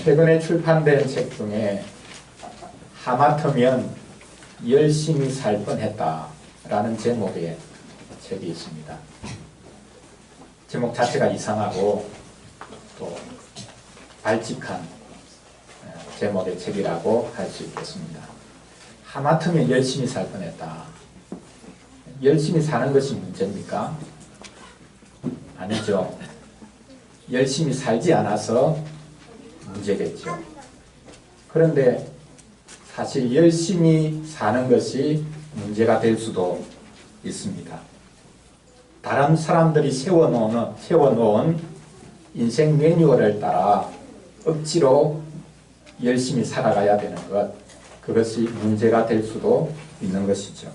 최근에 출판된 책 중에 하마터면 열심히 살 뻔했다 라는 제목의 책이 있습니다. 제목 자체가 이상하고 또 발칙한 제목의 책이라고 할 수 있겠습니다. 하마터면 열심히 살 뻔했다. 열심히 사는 것이 문제입니까? 아니죠. 열심히 살지 않아서 문제겠죠. 그런데 사실 열심히 사는 것이 문제가 될 수도 있습니다. 다른 사람들이 세워놓은 인생 매뉴얼을 따라 억지로 열심히 살아가야 되는 것, 그것이 문제가 될 수도 있는 것이죠.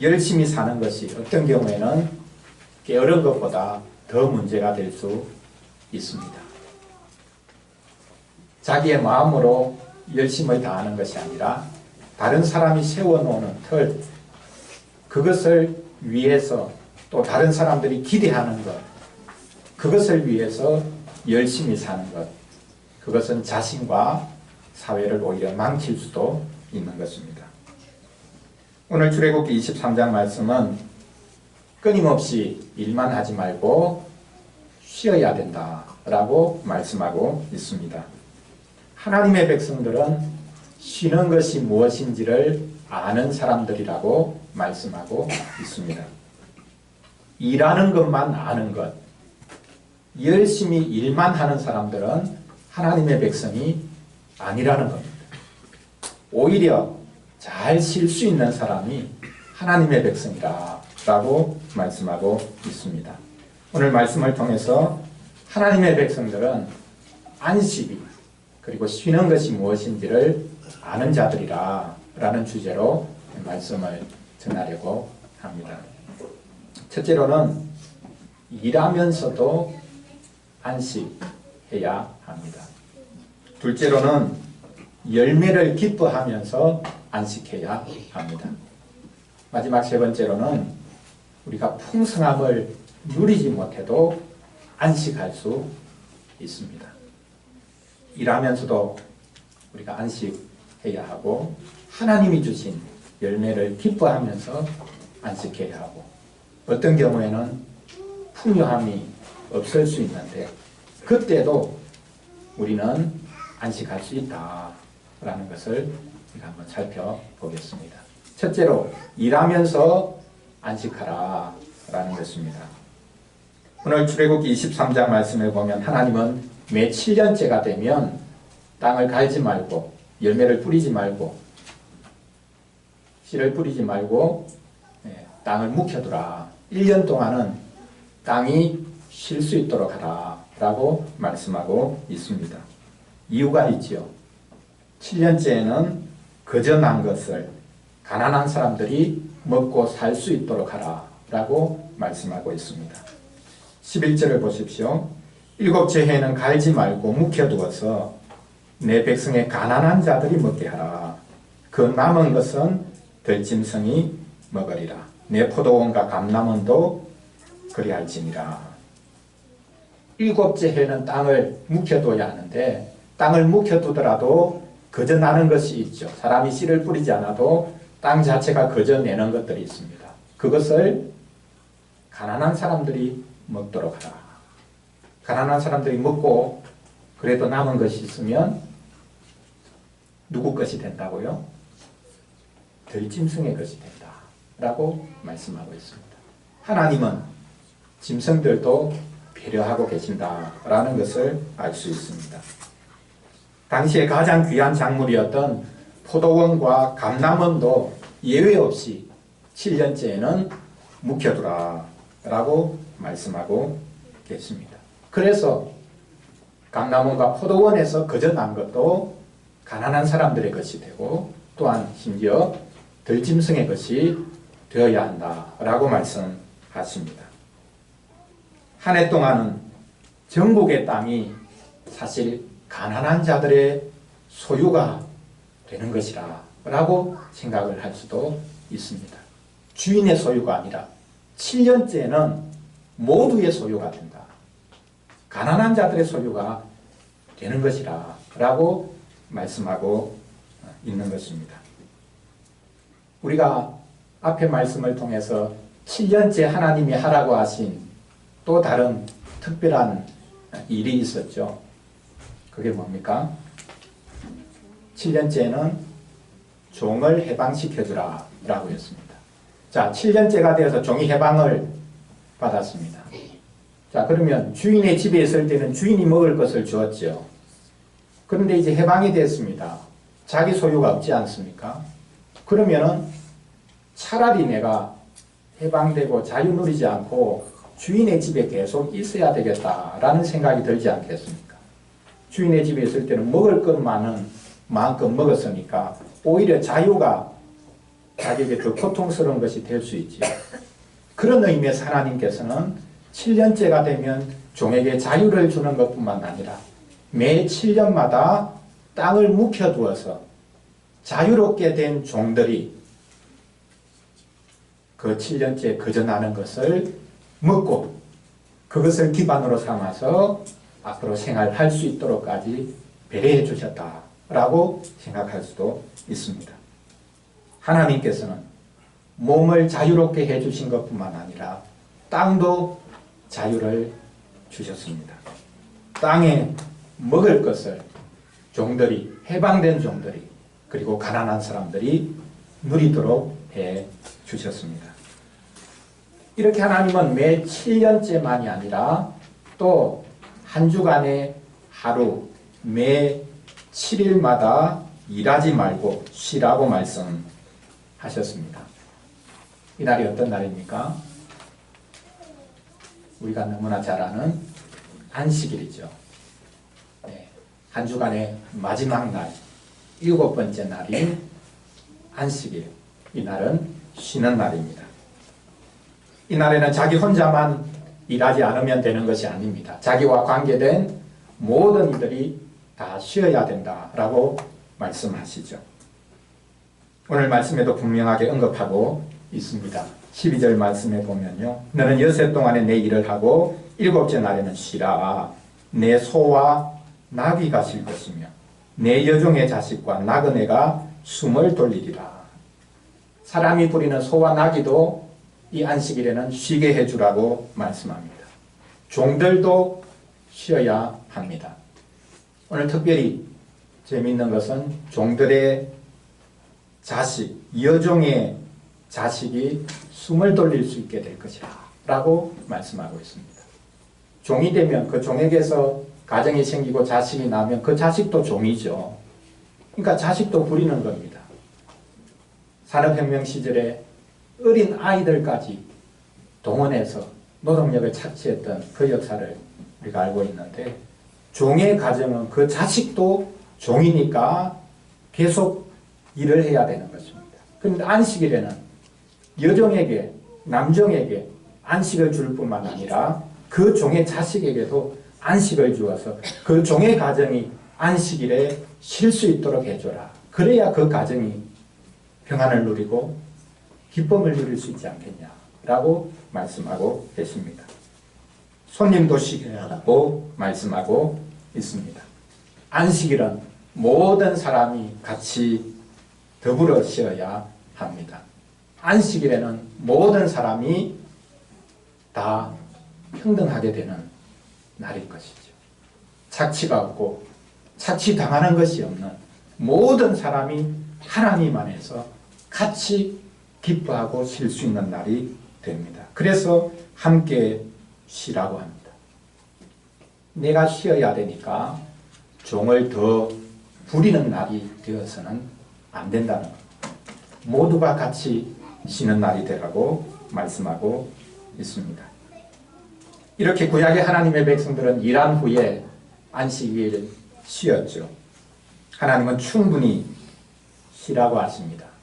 열심히 사는 것이 어떤 경우에는 게으른 것보다 더 문제가 될 수 있습니다. 자기의 마음으로 열심을 다하는 것이 아니라 다른 사람이 세워놓는 틀, 그것을 위해서 또 다른 사람들이 기대하는 것, 그것을 위해서 열심히 사는 것, 그것은 자신과 사회를 오히려 망칠 수도 있는 것입니다. 오늘 출애굽기 23장 말씀은 끊임없이 일만 하지 말고 쉬어야 된다라고 말씀하고 있습니다. 하나님의 백성들은 쉬는 것이 무엇인지를 아는 사람들이라고 말씀하고 있습니다. 일하는 것만 아는 것, 열심히 일만 하는 사람들은 하나님의 백성이 아니라는 겁니다. 오히려 잘 쉴 수 있는 사람이 하나님의 백성이라고 말씀하고 있습니다. 오늘 말씀을 통해서 하나님의 백성들은 안식이 그리고 쉬는 것이 무엇인지를 아는 자들이라 라는 주제로 말씀을 전하려고 합니다. 첫째로는 일하면서도 안식해야 합니다. 둘째로는 열매를 기뻐하면서 안식해야 합니다. 마지막 세 번째로는 우리가 풍성함을 누리지 못해도 안식할 수 있습니다. 일하면서도 우리가 안식해야 하고 하나님이 주신 열매를 기뻐하면서 안식해야 하고 어떤 경우에는 풍요함이 없을 수 있는데 그때도 우리는 안식할 수 있다라는 것을 우리가 한번 살펴보겠습니다. 첫째로 일하면서 안식하라 라는 것입니다. 오늘 출애굽기 23장 말씀을 보면 하나님은 매 7년째가 되면 땅을 갈지 말고 열매를 뿌리지 말고 씨를 뿌리지 말고 땅을 묵혀두라. 1년 동안은 땅이 쉴 수 있도록 하라 라고 말씀하고 있습니다. 이유가 있지요. 7년째에는 거저 난 것을 가난한 사람들이 먹고 살 수 있도록 하라 라고 말씀하고 있습니다. 11절을 보십시오. 일곱째 해에는 갈지 말고 묵혀두어서 내 백성의 가난한 자들이 먹게 하라. 그 남은 것은 들짐승이 먹으리라. 내 포도원과 감람원도 그리할지니라. 일곱째 해에는 땅을 묵혀둬야 하는데 땅을 묵혀두더라도 거저 나는 것이 있죠. 사람이 씨를 뿌리지 않아도 땅 자체가 거저 내는 것들이 있습니다. 그것을 가난한 사람들이 먹도록 하라. 가난한 사람들이 먹고 그래도 남은 것이 있으면 누구 것이 된다고요? 들짐승의 것이 된다 라고 말씀하고 있습니다. 하나님은 짐승들도 배려하고 계신다라는 것을 알 수 있습니다. 당시에 가장 귀한 작물이었던 포도원과 감람원도 예외 없이 7년째에는 묵혀두라 라고 말씀하고 계십니다. 그래서 감람원과 포도원에서 거저 난 것도 가난한 사람들의 것이 되고 또한 심지어 들짐승의 것이 되어야 한다라고 말씀하십니다. 한 해 동안은 전국의 땅이 사실 가난한 자들의 소유가 되는 것이라 라고 생각을 할 수도 있습니다. 주인의 소유가 아니라 7년째는 모두의 소유가 된다. 가난한 자들의 소유가 되는 것이라 라고 말씀하고 있는 것입니다. 우리가 앞의 말씀을 통해서 7년째 하나님이 하라고 하신 또 다른 특별한 일이 있었죠. 그게 뭡니까? 7년째는 종을 해방시켜주라 라고 했습니다. 자, 7년째가 되어서 종이 해방을 받았습니다. 자, 그러면 주인의 집에 있을 때는 주인이 먹을 것을 주었죠. 그런데 이제 해방이 됐습니다. 자기 소유가 없지 않습니까? 그러면은 차라리 내가 해방되고 자유 누리지 않고 주인의 집에 계속 있어야 되겠다라는 생각이 들지 않겠습니까? 주인의 집에 있을 때는 먹을 것만은 마음껏 먹었으니까 오히려 자유가 자기에게 더 고통스러운 것이 될 수 있지. 그런 의미에서 하나님께서는 7년째가 되면 종에게 자유를 주는 것뿐만 아니라 매 7년마다 땅을 묵혀두어서 자유롭게 된 종들이 그 7년째 거저나는 것을 먹고 그것을 기반으로 삼아서 앞으로 생활할 수 있도록까지 배려해 주셨다라고 생각할 수도 있습니다. 하나님께서는 몸을 자유롭게 해주신 것뿐만 아니라 땅도 자유를 주셨습니다. 땅에 먹을 것을 종들이, 해방된 종들이, 그리고 가난한 사람들이 누리도록 해 주셨습니다. 이렇게 하나님은 매 7년째만이 아니라 또 한 주간의 하루, 매 7일마다 일하지 말고 쉬라고 말씀하셨습니다. 이날이 어떤 날입니까? 우리가 너무나 잘 아는 안식일이죠. 네, 한 주간의 마지막 날, 7번째 날인 안식일. 이날은 쉬는 날입니다. 이날에는 자기 혼자만 일하지 않으면 되는 것이 아닙니다. 자기와 관계된 모든 이들이 다 쉬어야 된다라고 말씀하시죠. 오늘 말씀에도 분명하게 언급하고 있습니다. 12절 말씀에 보면요. 너는 여세 동안에 내 일을 하고 7째 날에는 쉬라. 내 소와 나귀가 쉴 것이며 내 여종의 자식과 나그네가 숨을 돌리리라. 사람이 부리는 소와 나귀도 이 안식일에는 쉬게 해주라고 말씀합니다. 종들도 쉬어야 합니다. 오늘 특별히 재미있는 것은 종들의 자식, 여종의 자식이 숨을 돌릴 수 있게 될 것이라 라고 말씀하고 있습니다. 종이 되면 그 종에게서 가정이 생기고 자식이 나면 그 자식도 종이죠. 그러니까 자식도 부리는 겁니다. 산업혁명 시절에 어린 아이들까지 동원해서 노동력을 착취했던 그 역사를 우리가 알고 있는데 종의 가정은 그 자식도 종이니까 계속 일을 해야 되는 것입니다. 그런데 안식일에는 여종에게, 남종에게 안식을 줄 뿐만 아니라 그 종의 자식에게도 안식을 주어서 그 종의 가정이 안식일에 쉴 수 있도록 해줘라. 그래야 그 가정이 평안을 누리고 기쁨을 누릴 수 있지 않겠냐라고 말씀하고 계십니다. 손님도 쉬게 하라고 말씀하고 있습니다. 안식일은 모든 사람이 같이 더불어 쉬어야 합니다. 안식일에는 모든 사람이 다 평등하게 되는 날일 것이죠. 착취가 없고 착취당하는 것이 없는 모든 사람이 하나님 안에서 같이 기뻐하고 쉴 수 있는 날이 됩니다. 그래서 함께 쉬라고 합니다. 내가 쉬어야 되니까 종을 더 부리는 날이 되어서는 안 된다는 겁니다. 모두가 같이 쉬는 날이 되라고 말씀하고 있습니다. 이렇게 구약의 하나님의 백성들은 일한 후에 안식일 쉬었죠. 하나님은 충분히 쉬라고 하십니다.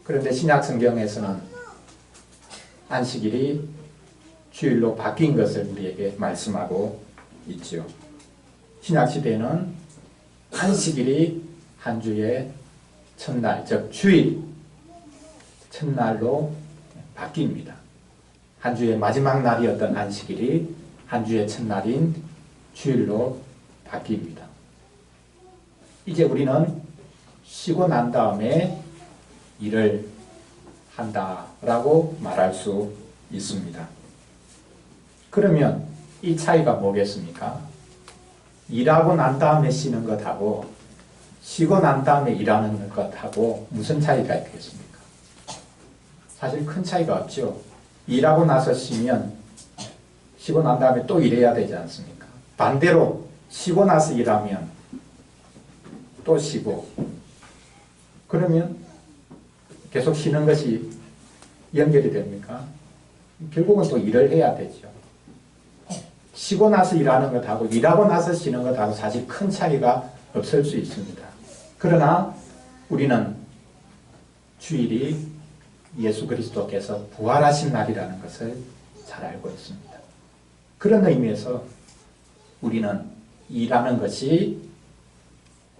그런데 신약 성경에서는 안식일이 주일로 바뀐 것을 우리에게 말씀하고 있죠. 신약 시대에는 안식일이 한 주의 첫날, 즉 주일 첫날로 바뀝니다. 한 주의 마지막 날이었던 안식일이 한 주의 첫날인 주일로 바뀝니다. 이제 우리는 쉬고 난 다음에 일을 한다라고 말할 수 있습니다. 그러면 이 차이가 뭐겠습니까? 일하고 난 다음에 쉬는 것하고 쉬고 난 다음에 일하는 것하고 무슨 차이가 있겠습니까? 사실 큰 차이가 없죠. 일하고 나서 쉬면 쉬고 난 다음에 또 일해야 되지 않습니까? 반대로 쉬고 나서 일하면 또 쉬고, 그러면 계속 쉬는 것이 연결이 됩니까? 결국은 또 일을 해야 되죠. 쉬고 나서 일하는 것하고 일하고 나서 쉬는 것하고 사실 큰 차이가 없을 수 있습니다. 그러나 우리는 주일이 예수 그리스도께서 부활하신 날이라는 것을 잘 알고 있습니다. 그런 의미에서 우리는 일하는 것이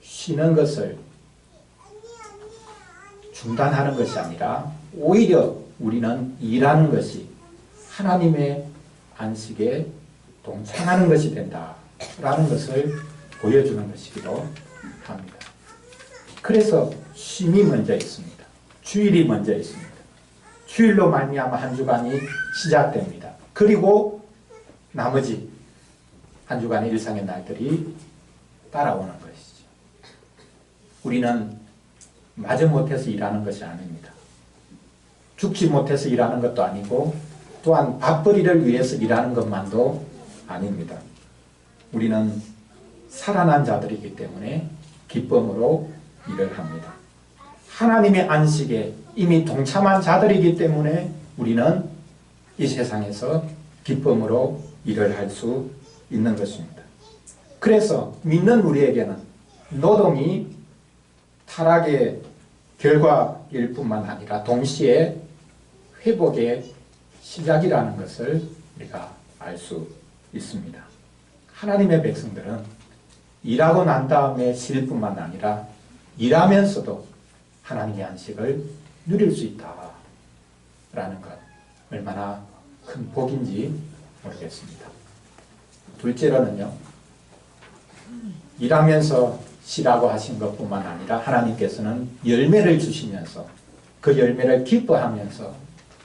쉬는 것을 중단하는 것이 아니라 오히려 우리는 일하는 것이 하나님의 안식에 동참하는 것이 된다라는 것을 보여주는 것이기도 합니다. 그래서 쉼이 먼저 있습니다. 주일이 먼저 있습니다. 주일로 말미암아 한 주간이 시작됩니다. 그리고 나머지 한 주간의 일상의 날들이 따라오는 것이죠. 우리는 마저 못해서 일하는 것이 아닙니다. 죽지 못해서 일하는 것도 아니고 또한 밥벌이를 위해서 일하는 것만도 아닙니다. 우리는 살아난 자들이기 때문에 기쁨으로 일을 합니다. 하나님의 안식에 이미 동참한 자들이기 때문에 우리는 이 세상에서 기쁨으로 일을 할 수 있는 것입니다. 그래서 믿는 우리에게는 노동이 타락의 결과일 뿐만 아니라 동시에 회복의 시작이라는 것을 우리가 알 수 있습니다. 하나님의 백성들은 일하고 난 다음에 쉴 뿐만 아니라 일하면서도 하나님의 안식을 누릴 수 있다라는 것, 얼마나 큰 복인지 모르겠습니다. 둘째로는요, 일하면서 쉬라고 하신 것뿐만 아니라 하나님께서는 열매를 주시면서 그 열매를 기뻐하면서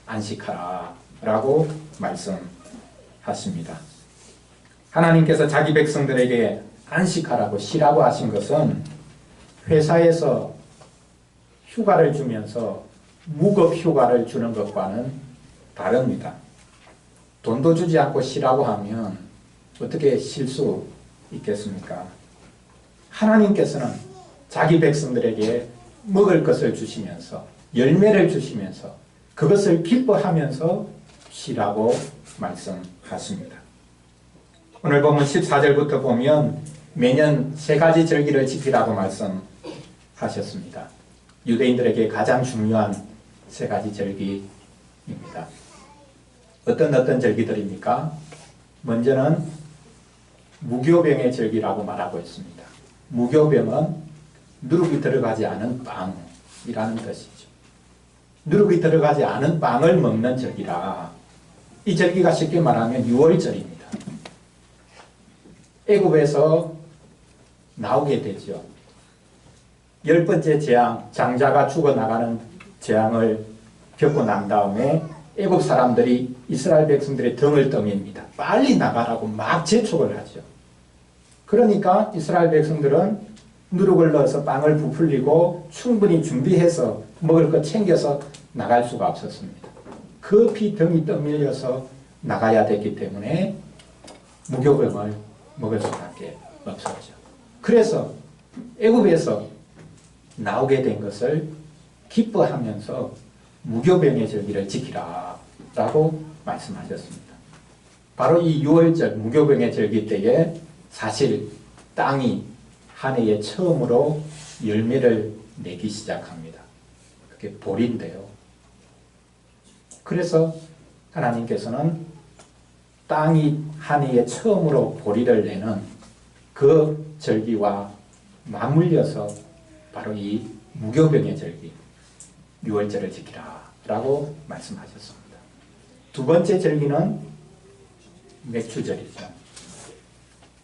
안식하라 라고 말씀하십니다. 하나님께서 자기 백성들에게 안식하라고 쉬라고 하신 것은 회사에서 휴가를 주면서 무급 휴가를 주는 것과는 다릅니다. 돈도 주지 않고 쉬라고 하면 어떻게 쉴 수 있겠습니까? 하나님께서는 자기 백성들에게 먹을 것을 주시면서 열매를 주시면서 그것을 기뻐하면서 쉬라고 말씀하십니다. 오늘 보면 14절부터 보면 매년 3가지 절기를 지키라고 말씀하셨습니다. 유대인들에게 가장 중요한 3가지 절기입니다. 어떤 절기들입니까? 먼저는 무교병의 절기라고 말하고 있습니다. 무교병은 누룩이 들어가지 않은 빵이라는 뜻이죠. 누룩이 들어가지 않은 빵을 먹는 절기라. 이 절기가 쉽게 말하면 유월절입니다. 애굽에서 나오게 되죠. 10번째 재앙, 장자가 죽어나가는 재앙을 겪고 난 다음에 애굽 사람들이 이스라엘 백성들의 등을 떠밉니다. 빨리 나가라고 막 재촉을 하죠. 그러니까 이스라엘 백성들은 누룩을 넣어서 빵을 부풀리고 충분히 준비해서 먹을 것 챙겨서 나갈 수가 없었습니다. 급히 등이 떠밀려서 나가야 됐기 때문에 무교병을 먹을 수밖에 없었죠. 그래서 애굽에서 나오게 된 것을 기뻐하면서 무교병의 절기를 지키라 라고 말씀하셨습니다. 바로 이 6월절 무교병의 절기 때에 사실 땅이 한 해에 처음으로 열매를 내기 시작합니다. 그게 보리인데요. 그래서 하나님께서는 땅이 한 해에 처음으로 보리를 내는 그 절기와 맞물려서 바로 이 무교병의 절기 6월절을 지키라 라고 말씀하셨습니다. 두 번째 절기는 맥추절이죠.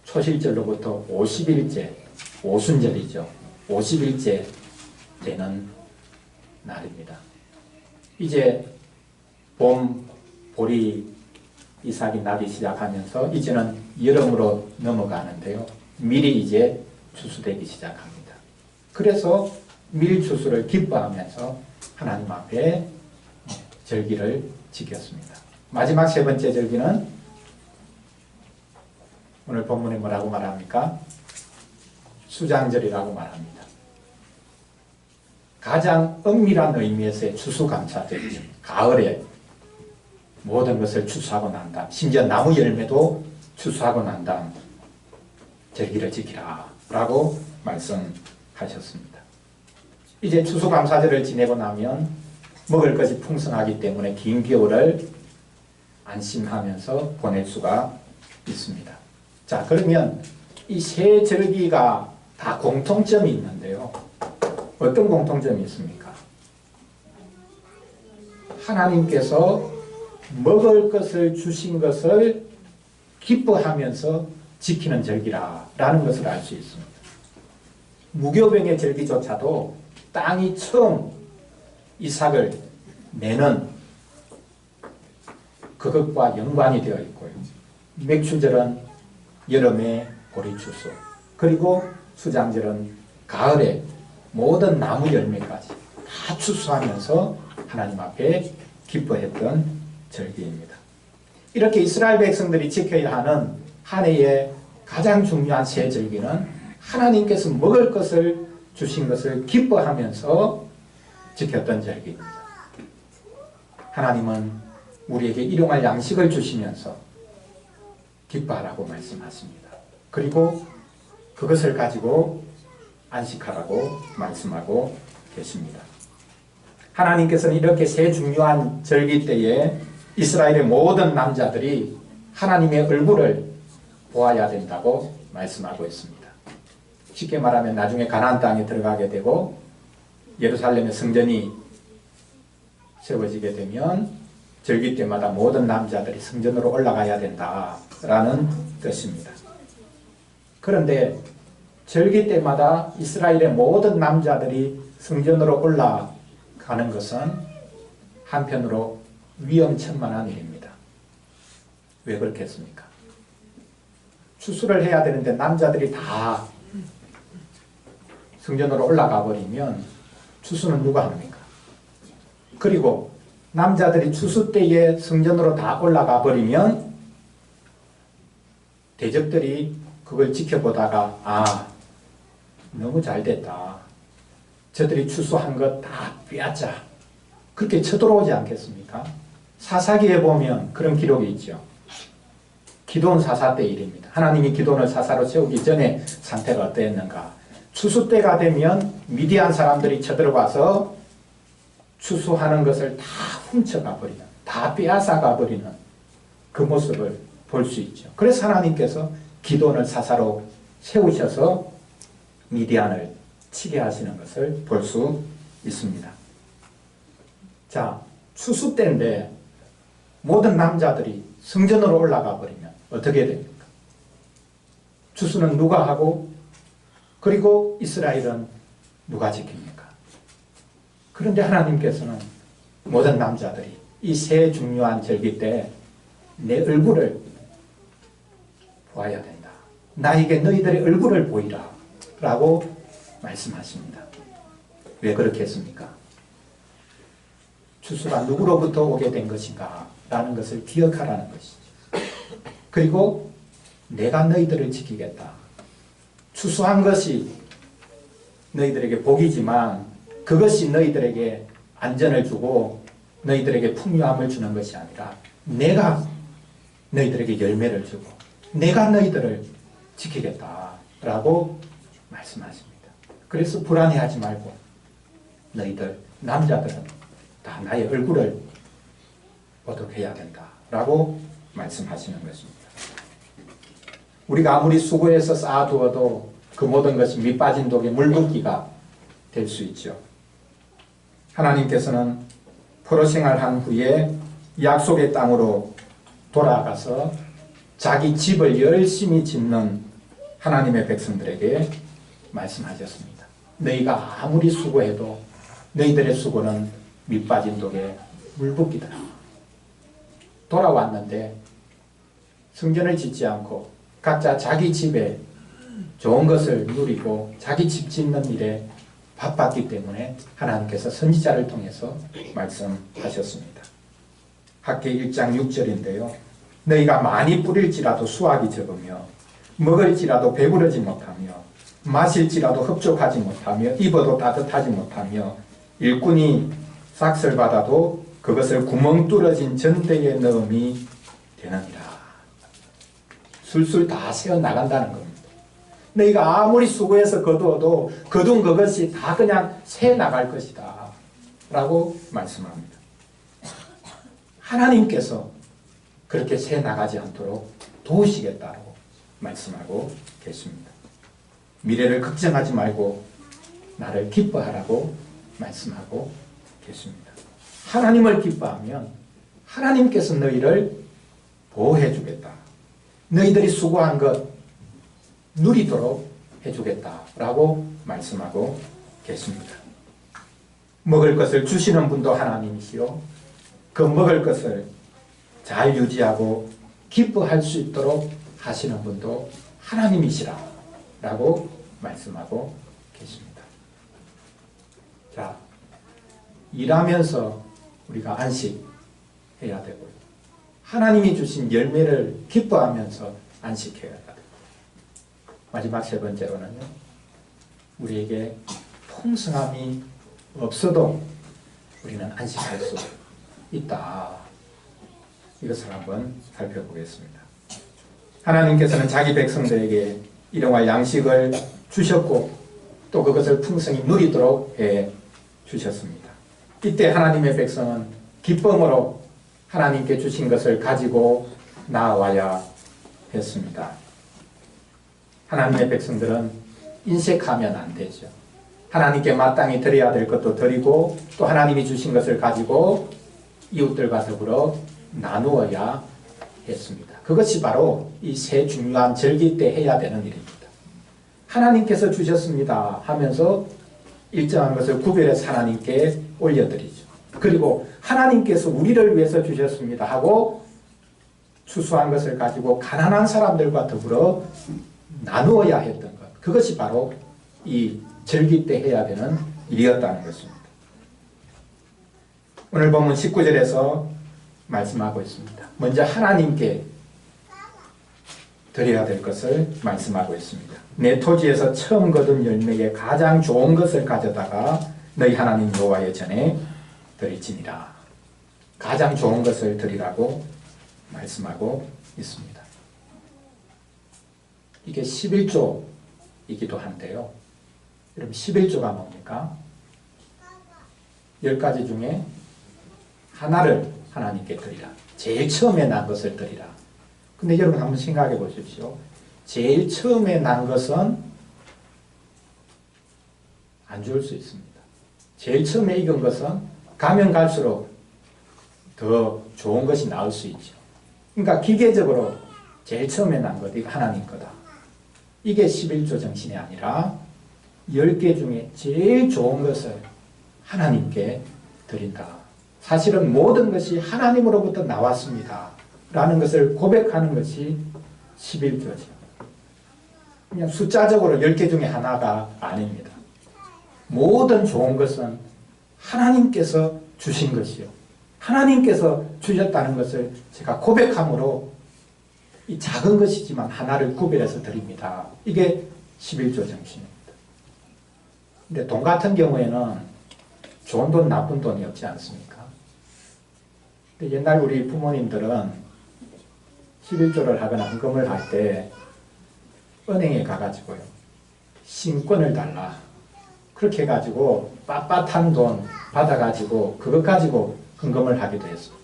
초실절로부터 50일째 오순절이죠. 50일째 되는 날입니다. 이제 봄, 보리, 이삭이 나기 시작하면서 이제는 여름으로 넘어가는데요. 밀이 이제 추수되기 시작합니다. 그래서 밀 추수를 기뻐하면서 하나님 앞에 절기를 지켰습니다. 마지막 세 번째 절기는 오늘 본문에 뭐라고 말합니까? 수장절이라고 말합니다. 가장 엄밀한 의미에서의 추수감사절이죠. 가을에 모든 것을 추수하고 난 다음, 심지어 나무 열매도 추수하고 난 다음 절기를 지키라 라고 말씀하셨습니다. 이제 추수감사절을 지내고 나면 먹을 것이 풍성하기 때문에 긴 겨울을 안심하면서 보낼 수가 있습니다. 자, 그러면 이 세 절기가 다 공통점이 있는데요. 어떤 공통점이 있습니까? 하나님께서 먹을 것을 주신 것을 기뻐하면서 지키는 절기라는 것을 알 수 있습니다. 무교병의 절기조차도 땅이 처음 이삭을 내는 그것과 연관이 되어 있고요. 맥추절은 여름의 보리추수, 그리고 수장절은 가을에 모든 나무 열매까지 다 추수하면서 하나님 앞에 기뻐했던 절기입니다. 이렇게 이스라엘 백성들이 지켜야 하는 한 해의 가장 중요한 세 절기는 하나님께서 먹을 것을 주신 것을 기뻐하면서 지켰던 절기입니다. 하나님은 우리에게 일용할 양식을 주시면서 기뻐하라고 말씀하십니다. 그리고 그것을 가지고 안식하라고 말씀하고 계십니다. 하나님께서는 이렇게 세 중요한 절기 때에 이스라엘의 모든 남자들이 하나님의 얼굴을 보아야 된다고 말씀하고 있습니다. 쉽게 말하면 나중에 가나안 땅에 들어가게 되고 예루살렘의 성전이 세워지게 되면 절기 때마다 모든 남자들이 성전으로 올라가야 된다라는 뜻입니다. 그런데 절기 때마다 이스라엘의 모든 남자들이 성전으로 올라가는 것은 한편으로 위험천만한 일입니다. 왜 그렇겠습니까? 추수를 해야 되는데 남자들이 다 성전으로 올라가 버리면 추수는 누가 합니까? 그리고 남자들이 추수 때에 성전으로 다 올라가 버리면 대적들이 그걸 지켜보다가 너무 잘 됐다. 저들이 추수한 것 다 빼앗자. 그렇게 쳐들어오지 않겠습니까? 사사기에 보면 그런 기록이 있죠. 기드온 사사 때 일입니다. 하나님이 기드온을 사사로 세우기 전에 상태가 어땠는가? 추수 때가 되면 미디안 사람들이 쳐들어가서 추수하는 것을 다 훔쳐가 버리는, 다 빼앗아가 버리는 그 모습을 볼 수 있죠. 그래서 하나님께서 기드온을 사사로 세우셔서 미디안을 치게 하시는 것을 볼 수 있습니다. 자, 추수 때인데 모든 남자들이 성전으로 올라가 버리면 어떻게 됩니까? 추수는 누가 하고 그리고 이스라엘은 누가 지킵니까? 그런데 하나님께서는 모든 남자들이 이 세 중요한 절기 때 내 얼굴을 보아야 된다. 나에게 너희들의 얼굴을 보이라 라고 말씀하십니다. 왜 그렇게 했습니까? 추수가 누구로부터 오게 된 것인가 라는 것을 기억하라는 것이죠. 그리고 내가 너희들을 지키겠다. 추수한 것이 너희들에게 복이지만 그것이 너희들에게 안전을 주고 너희들에게 풍요함을 주는 것이 아니라 내가 너희들에게 열매를 주고 내가 너희들을 지키겠다라고 말씀하십니다. 그래서 불안해하지 말고 너희들 남자들은 다 나의 얼굴을 보도록 해야 된다라고 말씀하시는 것입니다. 우리가 아무리 수고해서 쌓아두어도 그 모든 것이 밑빠진 독에 물붓기가 될 수 있죠. 하나님께서는 포로 생활한 후에 약속의 땅으로 돌아가서 자기 집을 열심히 짓는 하나님의 백성들에게 말씀하셨습니다. 너희가 아무리 수고해도 너희들의 수고는 밑빠진 독에 물붓기다. 돌아왔는데 성전을 짓지 않고 각자 자기 집에 좋은 것을 누리고 자기 집 짓는 일에 바빴기 때문에 하나님께서 선지자를 통해서 말씀하셨습니다. 학기 1장 6절인데요. 너희가 많이 뿌릴지라도 수확이 적으며 먹을지라도 배부르지 못하며 마실지라도 흡족하지 못하며 입어도 따뜻하지 못하며 일꾼이 삭슬 받아도 그것을 구멍 뚫어진 전대에 넣음이 되느니라. 술술 다 새어 나간다는 겁니다. 너희가 아무리 수고해서 거두어도 거둔 그것이 다 그냥 새 나갈 것이다 라고 말씀합니다. 하나님께서 그렇게 새 나가지 않도록 도우시겠다고 말씀하고 계십니다. 미래를 걱정하지 말고 나를 기뻐하라고 말씀하고 계십니다. 하나님을 기뻐하면 하나님께서 너희를 보호해 주겠다. 너희들이 수고한 것 누리도록 해주겠다라고 말씀하고 계십니다. 먹을 것을 주시는 분도 하나님이시요 그 먹을 것을 잘 유지하고 기뻐할 수 있도록 하시는 분도 하나님이시라 라고 말씀하고 계십니다. 자, 일하면서 우리가 안식해야 되고요. 하나님이 주신 열매를 기뻐하면서 안식해야 되고, 마지막 세 번째로는요, 우리에게 풍성함이 없어도 우리는 안식할 수 있다. 이것을 한번 살펴보겠습니다. 하나님께서는 자기 백성들에게 일용할 양식을 주셨고 또 그것을 풍성히 누리도록 해 주셨습니다. 이때 하나님의 백성은 기쁨으로 하나님께 주신 것을 가지고 나아와야 했습니다. 하나님의 백성들은 인색하면 안 되죠. 하나님께 마땅히 드려야 될 것도 드리고 또 하나님이 주신 것을 가지고 이웃들과 더불어 나누어야 했습니다. 그것이 바로 이 세 중요한 절기 때 해야 되는 일입니다. 하나님께서 주셨습니다 하면서 일정한 것을 구별해서 하나님께 올려드리죠. 그리고 하나님께서 우리를 위해서 주셨습니다 하고 추수한 것을 가지고 가난한 사람들과 더불어 나누어야 했던 것, 그것이 바로 이 절기 때 해야 되는 일이었다는 것입니다. 오늘 본문 19절에서 말씀하고 있습니다. 먼저 하나님께 드려야 될 것을 말씀하고 있습니다. 내 토지에서 처음 거둔 열매에 가장 좋은 것을 가져다가 너희 하나님 여호와의 전에 드릴지니라. 가장 좋은 것을 드리라고 말씀하고 있습니다. 이게 11조이기도 한데요. 여러분 11조가 뭡니까? 10가지 중에 하나를 하나님께 드리라. 제일 처음에 난 것을 드리라. 근데 여러분 한번 생각해 보십시오. 제일 처음에 난 것은 안 좋을 수 있습니다. 제일 처음에 익은 것은 가면 갈수록 더 좋은 것이 나올 수 있죠. 그러니까 기계적으로 제일 처음에 난 것, 이거 하나님 거다. 이게 11조 정신이 아니라 10개 중에 제일 좋은 것을 하나님께 드린다. 사실은 모든 것이 하나님으로부터 나왔습니다 라는 것을 고백하는 것이 11조죠. 그냥 숫자적으로 10개 중에 하나가 아닙니다. 모든 좋은 것은 하나님께서 주신 것이요, 하나님께서 주셨다는 것을 제가 고백함으로 이 작은 것이지만 하나를 구별해서 드립니다. 이게 11조 정신입니다. 근데 돈 같은 경우에는 좋은 돈, 나쁜 돈이 없지 않습니까? 근데 옛날 우리 부모님들은 11조를 하거나 헌금을 할 때 은행에 가가지고요, 신권을 달라. 그렇게 해가지고 빳빳한 돈 받아가지고 그것 가지고 헌금을 하기도 했어요.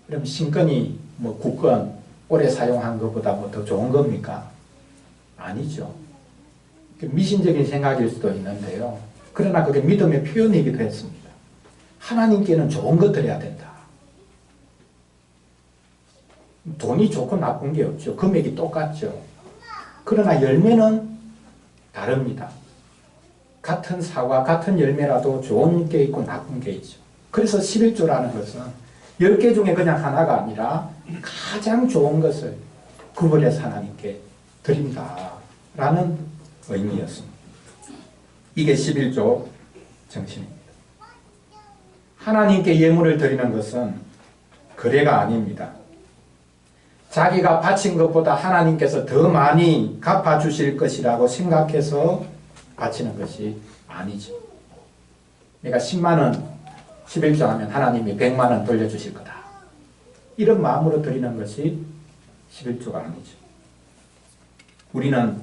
그럼 신권이 뭐 국권 오래 사용한 것보다 뭐 더 좋은 겁니까? 아니죠. 미신적인 생각일 수도 있는데요. 그러나 그게 믿음의 표현이기도 했습니다. 하나님께는 좋은 것 드려야 된다. 돈이 좋고 나쁜 게 없죠. 금액이 똑같죠. 그러나 열매는 다릅니다. 같은 사과, 같은 열매라도 좋은 게 있고 나쁜 게 있죠. 그래서 11조라는 것은 10개 중에 그냥 하나가 아니라 가장 좋은 것을 구별해서 하나님께 드린다라는 의미였습니다. 이게 11조 정신입니다. 하나님께 예물을 드리는 것은 거래가 아닙니다. 자기가 바친 것보다 하나님께서 더 많이 갚아주실 것이라고 생각해서 바치는 것이 아니죠. 내가 10만 원 11조 하면 하나님이 100만 원 돌려주실 거다. 이런 마음으로 드리는 것이 11조가 아니죠. 우리는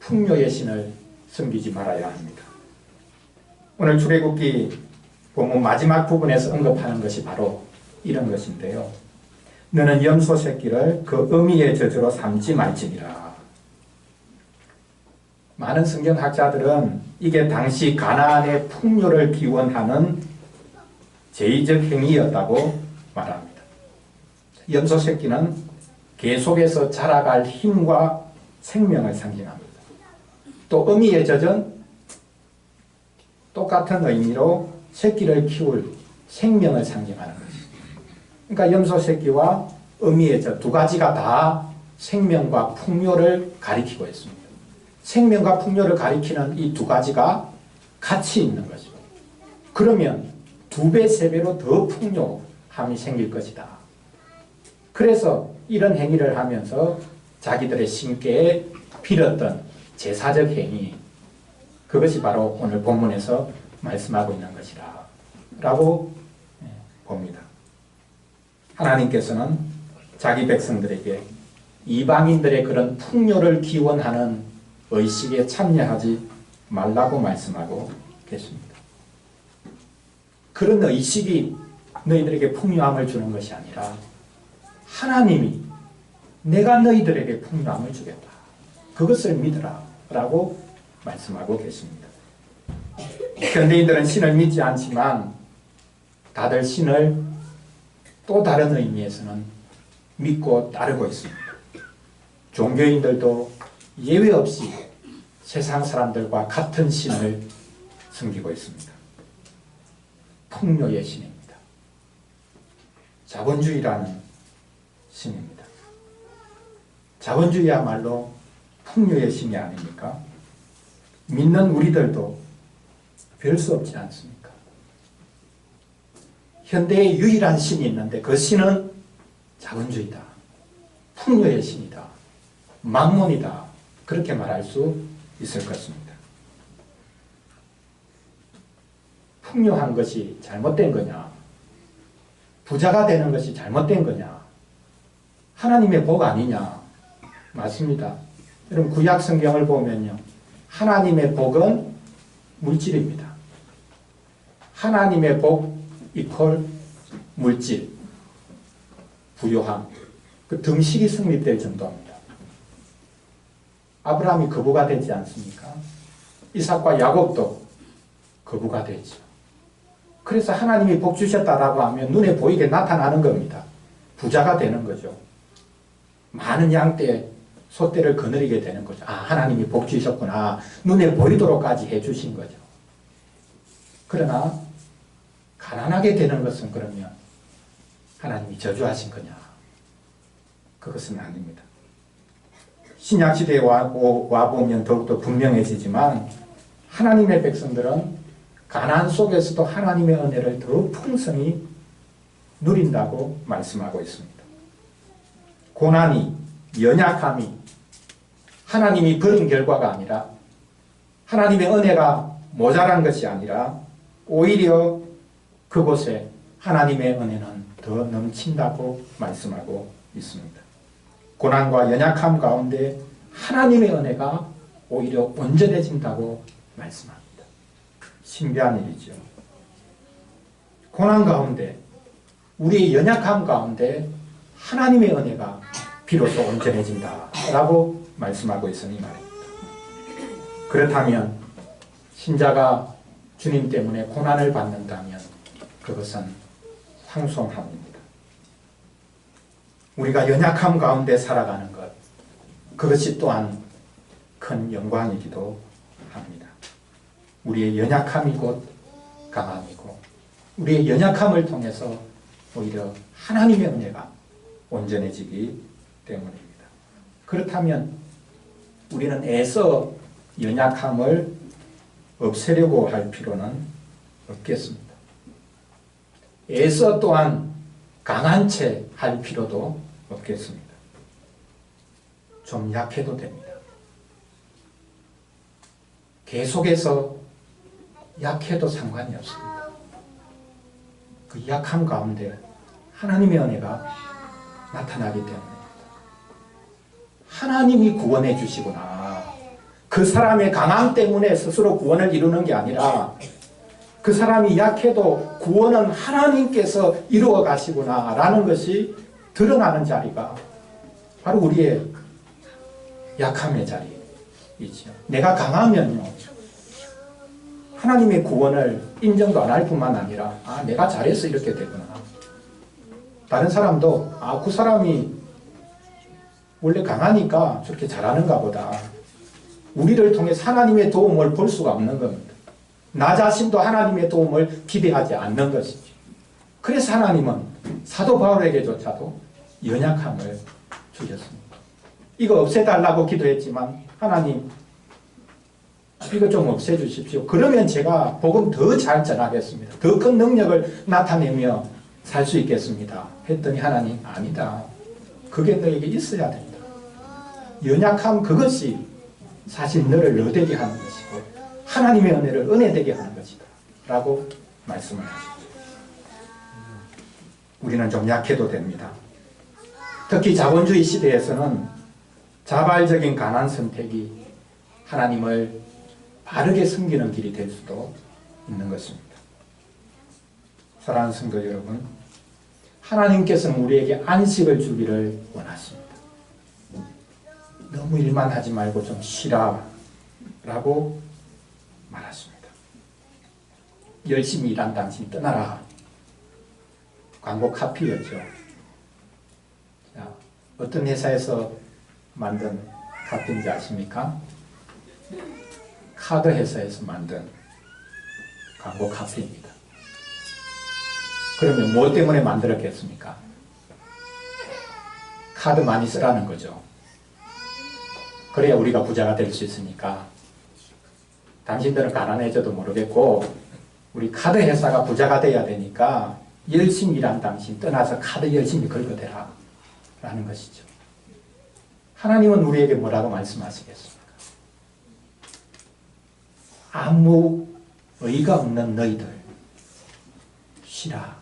풍요의 신을 섬기지 말아야 합니다. 오늘 출애굽기 본문 마지막 부분에서 언급하는 것이 바로 이런 것인데요. 너는 염소 새끼를 그 어미의 저주로 삼지 말지니라. 많은 성경학자들은 이게 당시 가나안의 풍요를 기원하는 제의적 행위였다고 말합니다. 염소 새끼는 계속해서 자라갈 힘과 생명을 상징합니다. 또 어미의 젖은 똑같은 의미로 새끼를 키울 생명을 상징하는 것입니다. 그러니까 염소 새끼와 어미의 젖 두 가지가 다 생명과 풍요를 가리키고 있습니다. 생명과 풍요를 가리키는 이 두 가지가 같이 있는 것이고, 그러면 2배, 3배로 더 풍요함이 생길 것이다. 그래서 이런 행위를 하면서 자기들의 신께에 빌었던 제사적 행위, 그것이 바로 오늘 본문에서 말씀하고 있는 것이라 라고 봅니다. 하나님께서는 자기 백성들에게 이방인들의 그런 풍요를 기원하는 의식에 참여하지 말라고 말씀하고 계십니다. 그런 의식이 너희들에게 풍요함을 주는 것이 아니라 하나님이 내가 너희들에게 풍요함을 주겠다. 그것을 믿으라 라고 말씀하고 계십니다. 현대인들은 신을 믿지 않지만 다들 신을 또 다른 의미에서는 믿고 따르고 있습니다. 종교인들도 예외 없이 세상 사람들과 같은 신을 섬기고 있습니다. 풍요의 신입니다. 자본주의라는 신입니다. 자본주의야말로 풍요의 신이 아닙니까? 믿는 우리들도 별 수 없지 않습니까? 현대의 유일한 신이 있는데 그 신은 자본주의다. 풍요의 신이다. 만몬이다. 그렇게 말할 수 있을 것입니다. 풍요한 것이 잘못된 거냐? 부자가 되는 것이 잘못된 거냐? 하나님의 복 아니냐? 맞습니다. 여러분 구약 성경을 보면요. 하나님의 복은 물질입니다. 하나님의 복 이퀄 물질, 부요함, 그 등식이 성립될 정도입니다. 아브라함이 거부가 되지 않습니까? 이삭과 야곱도 거부가 되죠. 그래서 하나님이 복 주셨다라고 하면 눈에 보이게 나타나는 겁니다. 부자가 되는 거죠. 많은 양떼, 소떼를 거느리게 되는 거죠. 아, 하나님이 복 주셨구나. 눈에 보이도록까지 해주신 거죠. 그러나 가난하게 되는 것은 그러면 하나님이 저주하신 거냐? 그것은 아닙니다. 신약시대에 와보면 더욱더 분명해지지만 하나님의 백성들은 가난 속에서도 하나님의 은혜를 더 풍성히 누린다고 말씀하고 있습니다. 고난이, 연약함이 하나님이 버린 결과가 아니라 하나님의 은혜가 모자란 것이 아니라 오히려 그곳에 하나님의 은혜는 더 넘친다고 말씀하고 있습니다. 고난과 연약함 가운데 하나님의 은혜가 오히려 온전해진다고 말씀합니다. 신비한 일이죠. 고난 가운데, 우리의 연약함 가운데 하나님의 은혜가 비로소 온전해진다라고 말씀하고 있으니 말입니다. 그렇다면 신자가 주님 때문에 고난을 받는다면 그것은 황송함입니다. 우리가 연약함 가운데 살아가는 것, 그것이 또한 큰 영광이기도 합니다. 우리의 연약함이 곧 강함이고 우리의 연약함을 통해서 오히려 하나님의 은혜가 온전해지기 때문입니다. 그렇다면 우리는 애써 연약함을 없애려고 할 필요는 없겠습니다. 애써 또한 강한 채 할 필요도 없겠습니다. 좀 약해도 됩니다. 계속해서 약해도 상관이 없습니다. 그 약함 가운데 하나님의 은혜가 나타나기 때문입니다. 하나님이 구원해 주시구나. 그 사람의 강함 때문에 스스로 구원을 이루는 게 아니라 그 사람이 약해도 구원은 하나님께서 이루어 가시구나 라는 것이 드러나는 자리가 바로 우리의 약함의 자리이죠. 내가 강하면요 하나님의 구원을 인정도 안 할 뿐만 아니라 내가 잘해서 이렇게 되구나. 다른 사람도 그 사람이 원래 강하니까 저렇게 잘하는가 보다. 우리를 통해 하나님의 도움을 볼 수가 없는 겁니다. 나 자신도 하나님의 도움을 기대하지 않는 것이죠. 그래서 하나님은 사도 바울에게조차도 연약함을 주셨습니다. 이거 없애달라고 기도했지만 하나님 이거 좀 없애주십시오. 그러면 제가 복음 더 잘 전하겠습니다. 더 큰 능력을 나타내며 살 수 있겠습니다. 했더니 하나님 아니다. 그게 너에게 있어야 된다. 연약함 그것이 사실 너를 너되게 하는 것이고 하나님의 은혜를 은혜되게 하는 것이다 라고 말씀을 하십니다. 우리는 좀 약해도 됩니다. 특히 자본주의 시대에서는 자발적인 가난 선택이 하나님을 바르게 섬기는 길이 될 수도 있는 것입니다. 사랑하는 성도 여러분, 하나님께서는 우리에게 안식을 주기를 원하십니다. 너무 일만 하지 말고 좀 쉬라 라고 말하십니다. 열심히 일한 당신 떠나라. 광고 카피였죠. 자, 어떤 회사에서 만든 카피인지 아십니까? 카드 회사에서 만든 광고 카피입니다. 그러면 뭐 때문에 만들었겠습니까? 카드 많이 쓰라는 거죠. 그래야 우리가 부자가 될 수 있으니까. 당신들은 가난해져도 모르겠고 우리 카드 회사가 부자가 돼야 되니까 열심히 일한 당신 떠나서 카드 열심히 긁어대라 라는 것이죠. 하나님은 우리에게 뭐라고 말씀하시겠습니까? 아무 의의가 없는 너희들 쉬라.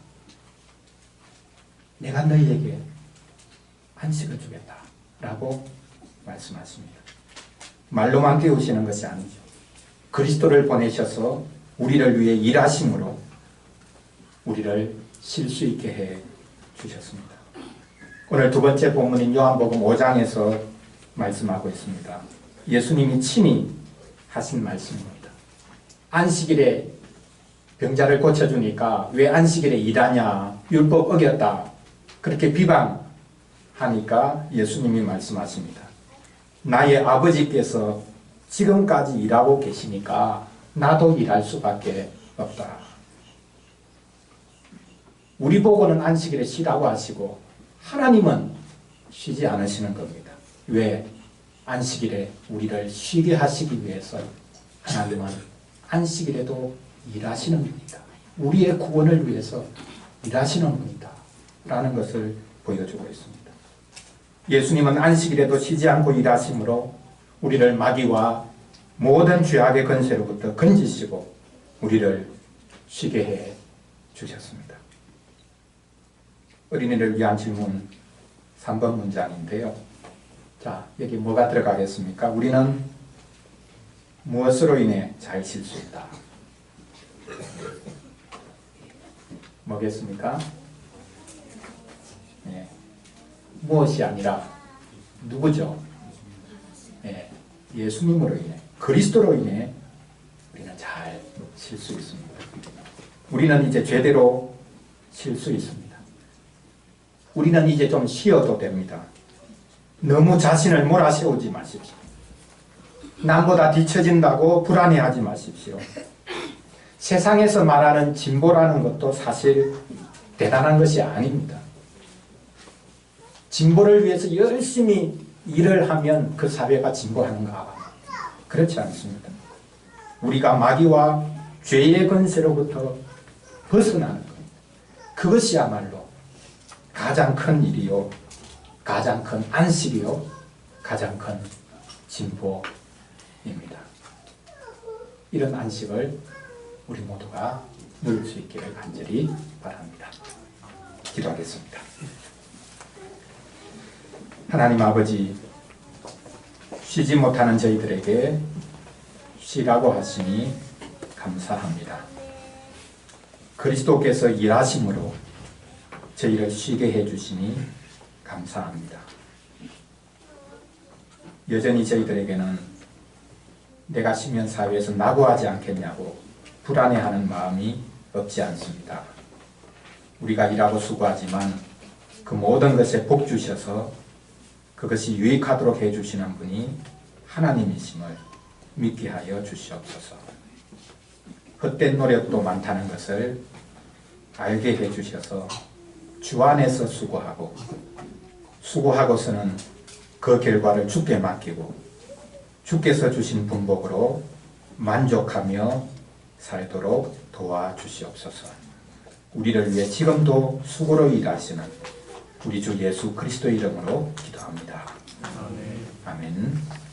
내가 너희에게 안식을 주겠다 라고 말씀하십니다. 말로만 깨우시는 것이 아니죠. 그리스도를 보내셔서 우리를 위해 일하심으로 우리를 쉴 수 있게 해 주셨습니다. 오늘 두 번째 본문인 요한복음 5장에서 말씀하고 있습니다. 예수님이 친히 하신 말씀입니다. 안식일에 병자를 고쳐주니까 왜 안식일에 일하냐, 율법 어겼다, 그렇게 비방하니까 예수님이 말씀하십니다. 나의 아버지께서 지금까지 일하고 계시니까 나도 일할 수밖에 없다. 우리 보고는 안식일에 쉬라고 하시고 하나님은 쉬지 않으시는 겁니다. 왜? 안식일에 우리를 쉬게 하시기 위해서 하나님은 안식일에도 일하시는 분이다. 우리의 구원을 위해서 일하시는 분이다 라는 것을 보여주고 있습니다. 예수님은 안식일에도 쉬지 않고 일하심으로 우리를 마귀와 모든 죄악의 권세로부터 건지시고 우리를 쉬게 해 주셨습니다. 어린이를 위한 질문 3번 문장인데요. 자, 여기 뭐가 들어가겠습니까? 우리는 무엇으로 인해 잘 쉴 수 있다? 뭐겠습니까? 네. 무엇이 아니라 누구죠? 네. 예수님으로 인해, 그리스도로 인해 우리는 잘 쉴 수 있습니다. 우리는 이제 제대로 쉴 수 있습니다. 우리는 이제 좀 쉬어도 됩니다. 너무 자신을 몰아세우지 마십시오. 남보다 뒤처진다고 불안해하지 마십시오. 세상에서 말하는 진보라는 것도 사실 대단한 것이 아닙니다. 진보를 위해서 열심히 일을 하면 그 사회가 진보하는가? 그렇지 않습니다. 우리가 마귀와 죄의 권세로부터 벗어나는 것. 그것이야말로 가장 큰 일이요, 가장 큰 안식이요, 가장 큰 진보입니다. 이런 안식을 우리 모두가 누릴 수 있기를 간절히 바랍니다. 기도하겠습니다. 하나님 아버지, 쉬지 못하는 저희들에게 쉬라고 하시니 감사합니다. 그리스도께서 일하심으로 저희를 쉬게 해주시니 감사합니다. 여전히 저희들에게는 내가 쉬면 사회에서 낙오하지 않겠냐고 불안해하는 마음이 없지 않습니다. 우리가 일하고 수고하지만 그 모든 것에 복 주셔서 그것이 유익하도록 해주시는 분이 하나님이심을 믿게 하여 주시옵소서. 헛된 노력도 많다는 것을 알게 해주셔서 주 안에서 수고하고, 수고하고서는 그 결과를 주께 맡기고 주께서 주신 분복으로 만족하며 살도록 도와주시옵소서. 우리를 위해 지금도 수고로 일하시는 우리 주 예수 그리스도 이름으로 기도합니다. 아멘.